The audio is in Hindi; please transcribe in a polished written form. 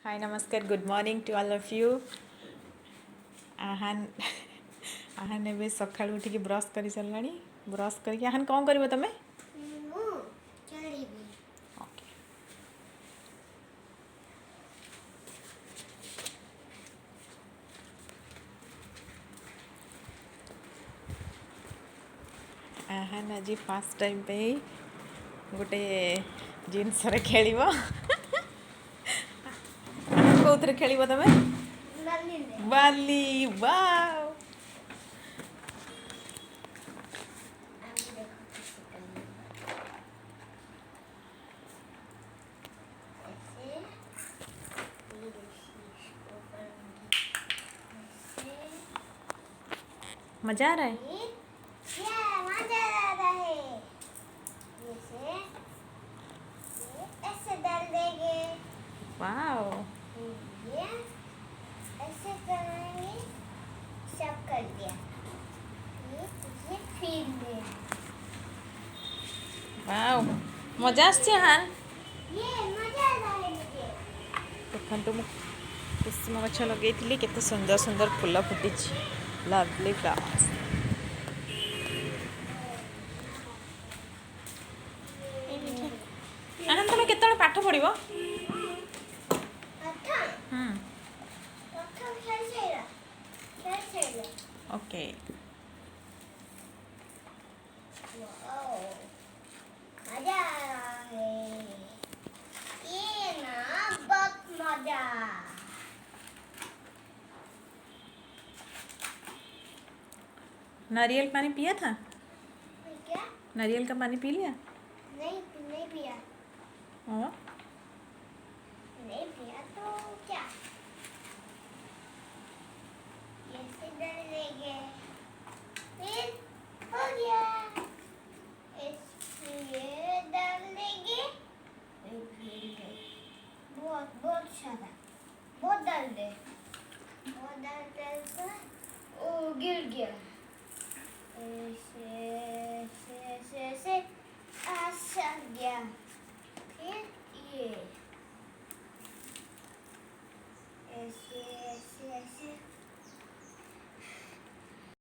हाय नमस्कार good morning to all of you. आहान आहान ए सका उठिक ब्रश कर सारे ब्रश करके आहान कौन कर तुम आहान आज फास्ट टाइम पे गोटे जिनस खेल कौन खेल तुम बाली वाओ मजा आ रहा है। मजा आ रहा है। जैसे ऐसे डाल देंगे। वाओ ये ऐसे करेंगे। सब कर दिया। ये फिर में वाओ मजा आहान ये मजा आ रहा है मुझे। देखो मु कुसुम गछ लगे केते सुंदर सुंदर फूल फुटी लवली फ्लावर्स। आनंद तुम केत पाठ पढ़ प्रथम खेल ओके मजा आ रहा है। ये ना बहुत मजा। नारियल पानी पिया था। क्या? नारियल का पानी पी लिया। नहीं पिया। और नहीं पिया तो क्या? ऐसे डाल देंगे। फिर हो गया। इसलिए डाल देंगे। बहुत सारा बहुत डाल दे। बहुत डाल कर ओ गिर गया। ऐसे ऐसा गया। फिर ये